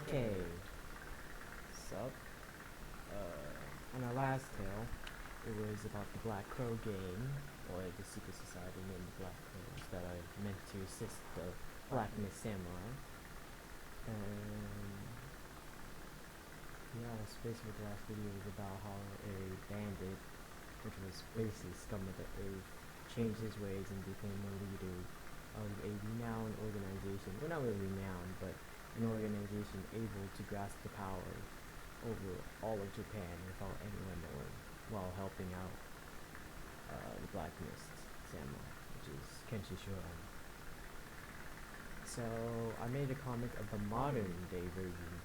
Okay. Sup? On our last tale, it was about the Black Crow gang, or the secret society named the Black Crows that are meant to assist the Black Mist Samurai. And yeah, so basically the last video was about how a bandit, which was basically scum of the earth, changed his ways and became a leader of a renowned organization. Well, not really renowned, but an organization able to grasp the power over all of Japan without anyone knowing, while helping out the Black Mist Samurai, which is Kenshi Shoran. So I made a comic of the modern day version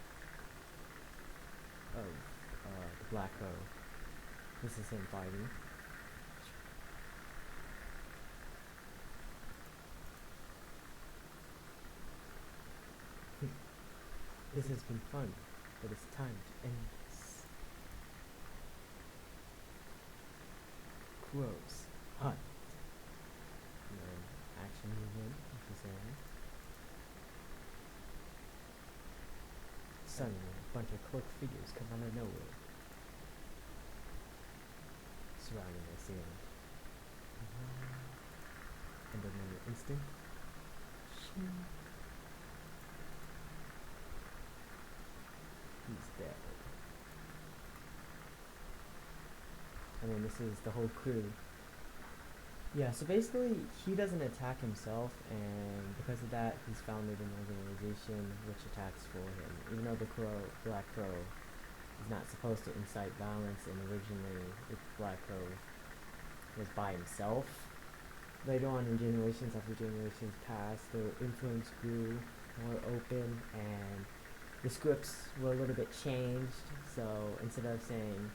of the Black Crow. This is him fighting. This has been fun, but it's time to end this. Crows hunt. And then action movement, which is there. Suddenly, a bunch of cloaked figures come out of nowhere, surrounding the assailant. And then in an instant, he's dead. And then this is the whole crew. Yeah, so basically, he doesn't attack himself, and because of that, he's founded an organization which attacks for him. Even though the Black Crow is not supposed to incite violence, and originally the Black Crow was by himself. Later on in generations after generations passed, the influence grew more open, and the scripts were a little bit changed. So instead of saying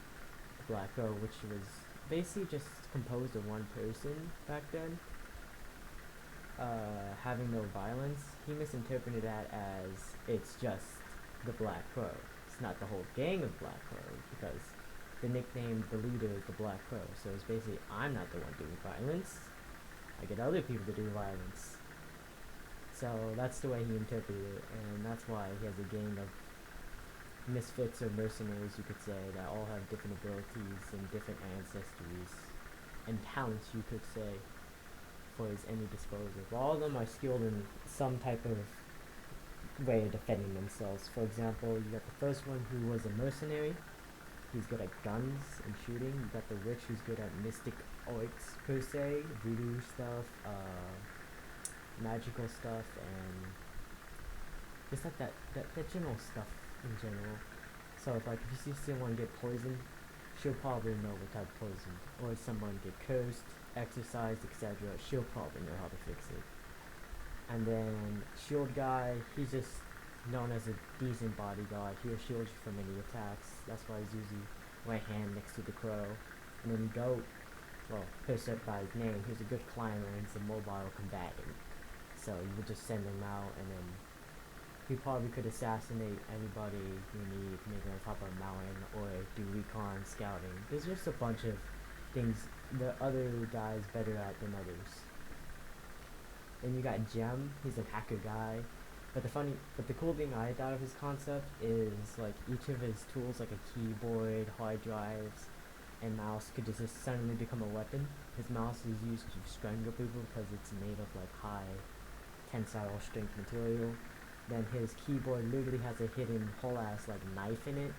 the Black Crow, which was basically just composed of one person back then, having no violence, he misinterpreted that as it's just the Black Crow. It's not the whole gang of Black Crows, because the nickname, the leader, is the Black Crow. So it's basically, I'm not the one doing violence. I get other people to do violence. So that's the way he interpreted it, and that's why he has a gang of misfits or mercenaries, you could say, that all have different abilities and different ancestries and talents, you could say, for his any disposal. All of them are skilled in some type of way of defending themselves. For example, you got the first one who was a mercenary. He's good at guns and shooting. You got the witch who's good at mystic arts per se, voodoo stuff, magical stuff, and just like that general stuff in general. So if like if you see someone get poisoned, she'll probably know what type of poison. Or if someone get cursed, exorcised, etc., she'll probably know how to fix it. And then shield guy, he's just known as a decent bodyguard. He'll shield you from any attacks. That's why he's usually right hand next to the crow. And then goat, well, pissed up by his name, he's a good climber and he's a mobile combatant. So you would just send him out, and then he probably could assassinate anybody you need, maybe on top of a mountain, or do recon scouting. There's just a bunch of things the other guy's better at than others. Then you got Gem, he's a hacker guy. But the cool thing I thought of his concept is like each of his tools, like a keyboard, hard drives, and mouse, could just suddenly become a weapon. His mouse is used to strangle people because it's made of like high tensile strength material. Then his keyboard literally has a hidden whole ass like knife in it.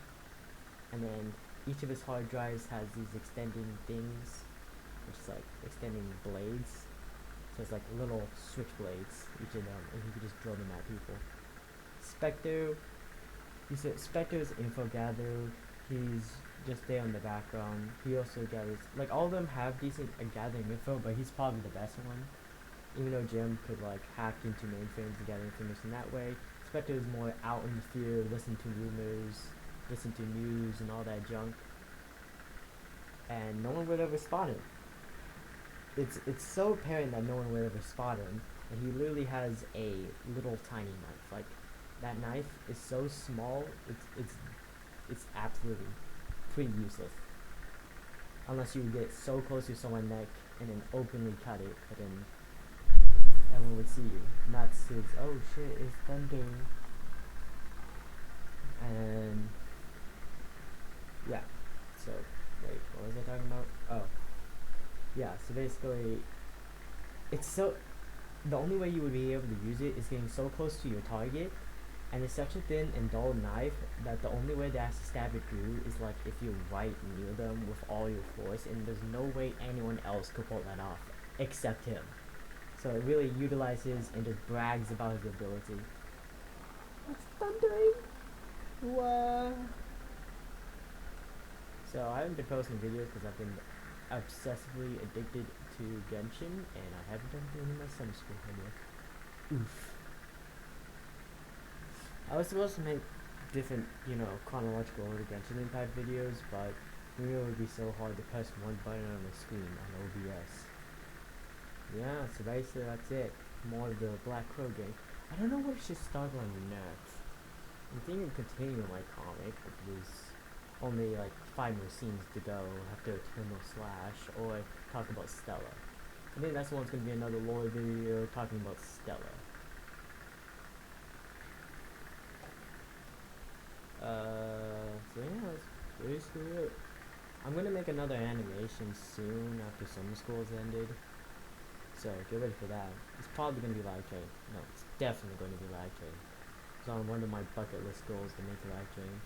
And then each of his hard drives has these extending things, which is like extending blades. So it's like little switchblades, each of them, and he can just drill them at people. Spectre, Spectre's info gatherer. He's just there in the background. He also gathers, like all of them have decent gathering info, but he's probably the best one. Even though Jim could like hack into mainframes and gather information that way, Spectre is more out in the field, listen to rumors, listen to news and all that junk, and no one would ever spot him. It's so apparent that no one would ever spot him, and he literally has a little tiny knife. Like that knife is so small, it's absolutely pretty useless. Unless you get so close to someone's neck and then openly cut it, but then everyone would see you. And that's his, oh shit, it's thunder. was I talking about? Oh, yeah. So basically, it's so the only way you would be able to use it is getting so close to your target, and it's such a thin and dull knife that the only way that has to stab it through is like if you're right near them with all your force, and there's no way anyone else could pull that off except him. So it really utilizes and just brags about his ability. It's thundering! What? So I haven't been posting videos because I've been obsessively addicted to Genshin, and I haven't done any of my summer school homework. Oof. I was supposed to make different, chronological order Genshin Impact videos, but we knew it would be so hard to press one button on the screen on OBS. Yeah, so basically that's it. More of the Black Crow game. I don't know where it should start on next. I'm thinking of continuing my comic, but there's only like 5 more scenes to go after Eternal Slash, or talk about Stella. I think that's the one's gonna be another lore video talking about Stella. So yeah, that's basically it. I'm gonna make another animation soon after summer school's ended. So get ready for that. It's probably gonna be Live Train. No, it's definitely going to be Live Train. It's on one of my bucket list goals to make Live Train.